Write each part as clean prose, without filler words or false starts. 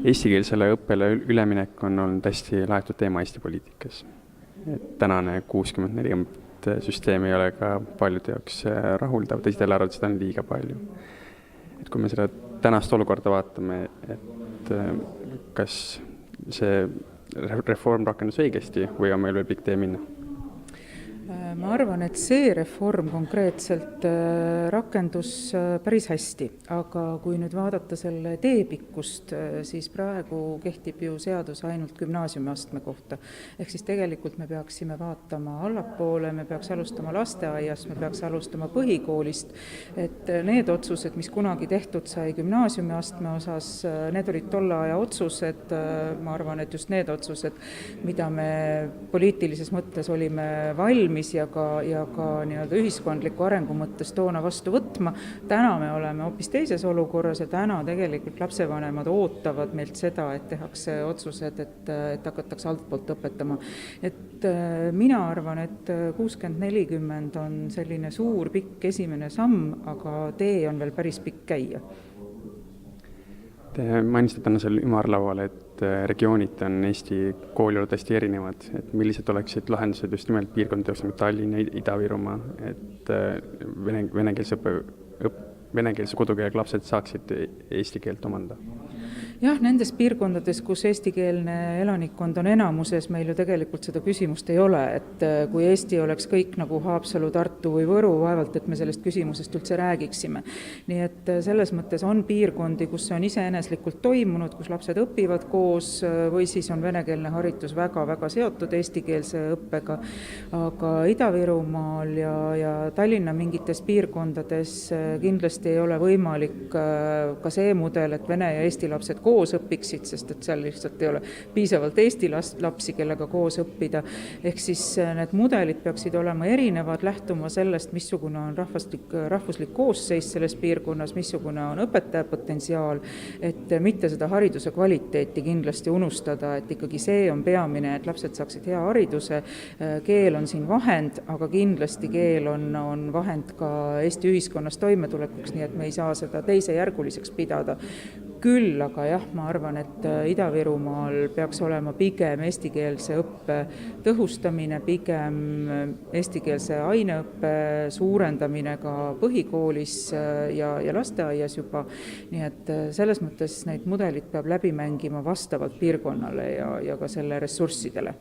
Eestikeelsele õppele üleminek on olnud hästi laetud teema Eesti poliitikas. Tänane 60-40 süsteem ei ole ka paljude jaoks rahuldav, teistele arvavad, seda on liiga palju. Kui me seda tänast olukorda vaatame, et kas see reform rakendus õigesti või on meil veel pikk tee minna? Ma arvan, et see reform konkreetselt rakendus päris hästi, aga kui nüüd vaadata selle teepikkust, siis praegu kehtib ju seadus ainult gümnaasiumiastme kohta. Ehk siis tegelikult me peaksime vaatama allapoole, me peaks alustama lasteaiast, me peaks alustama põhikoolist, et need otsused, mis kunagi tehtud sai gümnaasiumiastme osas, need olid tolle aja otsused, ma arvan, et just need otsused, mida me poliitilises mõttes olime valmis ja ka nii-öelda ühiskondliku arengu mõttes toona vastu võtma. Täna me oleme hoopis teises olukorras ja täna tegelikult lapsevanemad ootavad meilt seda, et tehakse otsused, et hakatakse altpoolt õpetama. Et mina arvan, et 60-40 on selline suur pikk esimene samm, aga tee on veel päris pikk käia. Te mainisite tänasel ümarlaual, et regioonid on Eesti kooliolud hästi erinevad, et millised oleksid lahendused just nimelt piirkondades nagu Tallinn ja Ida-Virumaa, et venekeelse kodukeelega lapsed saaksid eesti keelt omanda? Jah, nendes piirkondades, kus eestikeelne elanikkond on enamuses, meil ju tegelikult seda küsimust ei ole, et kui Eesti oleks kõik nagu Haapsalu, Tartu või Võru, vaevalt, et me sellest küsimusest üldse räägiksime. Nii et selles mõttes on piirkondi, kus on iseeneslikult toimunud, kus lapsed õpivad koos või siis on venekeelne haridus väga-väga seotud eestikeelse õppega, aga Ida-Virumaal ja Tallinna mingites piirkondades kindlasti ei ole võimalik ka see mudel, et vene ja eesti lapsed koos õpiksid, sest et seal lihtsalt ei ole piisavalt eesti lapsi, kellega koos õppida. Ehk siis need mudelid peaksid olema erinevad, lähtuma sellest, missugune on rahvuslik koosseis selles piirkonnas, missugune on õpetaja potentsiaal, et mitte seda hariduse kvaliteeti kindlasti unustada, et ikkagi see on peamine, et lapsed saaksid hea hariduse. Keel on siin vahend, aga kindlasti keel on vahend ka Eesti ühiskonnas toimetulekuks, nii et me ei saa seda teisejärguliseks pidada. Küll, aga jah, ma arvan, et Ida-Virumaal peaks olema pigem eestikeelse õppe tõhustamine, pigem eestikeelse aineõppe suurendamine ka põhikoolis ja lasteaias juba. Nii et selles mõttes neid mudelid peab läbi mängima vastavalt piirkonnale ja ka selle ressurssidele.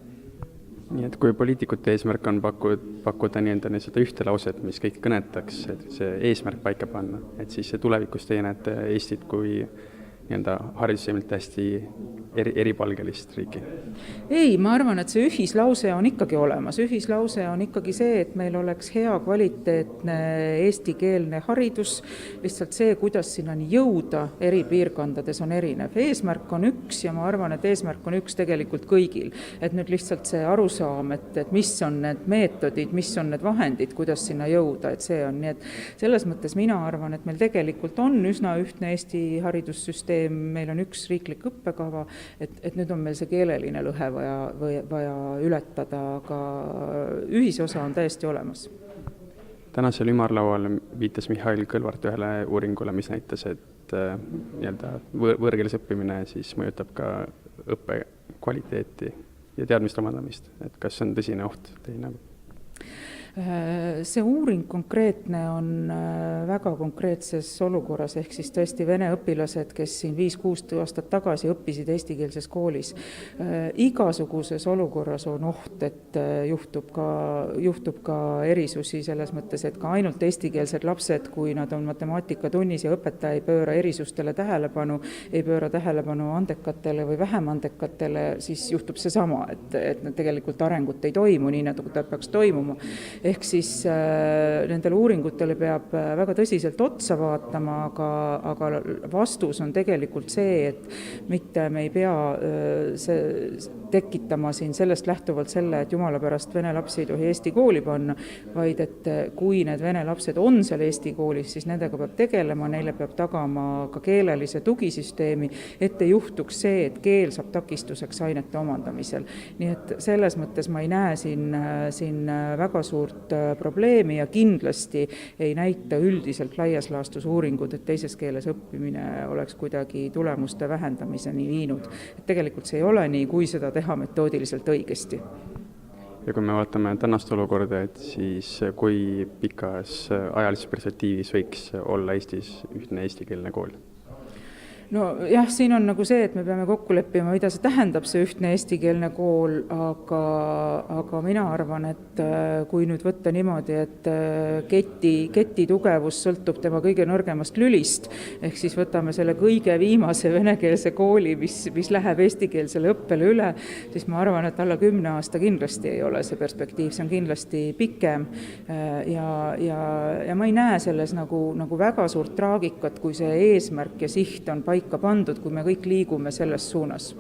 Nii et kui poliitikute eesmärk on pakkuda seda ühte lauset, mis kõik kõnetaks, et see eesmärk paika panna, et siis tulevikus teie näete Eestit kui haridusemelt hästi eripalgelist riiki? Ei, ma arvan, et see ühislause on ikkagi olemas. Ühislause on ikkagi see, et meil oleks hea kvaliteetne eestikeelne haridus. Lihtsalt see, kuidas sinnani jõuda eri piirkondades on erinev. Eesmärk on üks ja ma arvan, et eesmärk on üks tegelikult kõigil. Et nüüd lihtsalt see arusaam, et mis on need meetodid, mis on need vahendid, kuidas sinna jõuda, et see on. Nii et selles mõttes mina arvan, et meil tegelikult on üsna ühtne Eesti haridussüsteem, meil on üks riiklik õppekava, et nüüd on meil see keeleline lõhe vaja ületada, aga ühisosa on täiesti olemas. Tänasel ümarlaual viitas Mihhail Kõlvart ühele uuringule, mis näitas, et võõrkeeles õppimine siis mõjutab ka õppe kvaliteeti ja teadmiste omandamist. Et kas on tõsine oht teine? See uuring konkreetne on väga konkreetses olukorras, ehk siis tõesti vene õpilased, kes siin 5-6 aastat tagasi õppisid eestikeelses koolis. Igasuguses olukorras on oht, et juhtub ka erisusi selles mõttes, et ka ainult eestikeelsed lapsed, kui nad on matemaatikatunnis ja õpetaja ei pööra erisustele tähelepanu, ei pööra tähelepanu andekatele või vähem andekatele, siis juhtub see sama, et tegelikult arengut ei toimu nii, nagu ta peaks toimuma. Ehk siis nendele uuringutele peab väga tõsiselt otsa vaatama, aga vastus on tegelikult see, et mitte me ei pea tekitama siin sellest lähtuvalt selle, et jumala pärast vene lapsi ei tohi Eesti kooli panna, vaid et kui need vene lapsed on seal Eesti koolis, siis nendega peab tegelema, neile peab tagama ka keelelise tugisüsteemi, et ei juhtuks see, et keel saab takistuseks ainete omandamisel. Nii et selles mõttes ma ei näe siin väga suurt suurt probleemi ja kindlasti ei näita üldiselt laias laastus uuringud, et teises keeles õppimine oleks kuidagi tulemuste vähendamiseni viinud. Et tegelikult see ei ole nii, kui seda teha metoodiliselt õigesti. Ja kui me vaatame tänast olukorda, et siis kui pikas ajalises perspektiivis võiks olla Eestis ühtne eestikeelne kool? No jah, siin on nagu see, et me peame kokku leppima, mida see tähendab, see ühtne eestikeelne kool, aga mina arvan, et kui nüüd võtta niimoodi, et keti tugevus sõltub tema kõige nõrgemast lülist, ehk siis võtame selle kõige viimase venekeelse kooli, mis läheb eestikeelsele õppele üle, siis ma arvan, et alla 10 aasta kindlasti ei ole see perspektiiv, see on kindlasti pikem ja ma ei näe selles nagu väga suurt traagikat, kui see eesmärk ja siht on paika pandud, kui me kõik liigume selles suunas.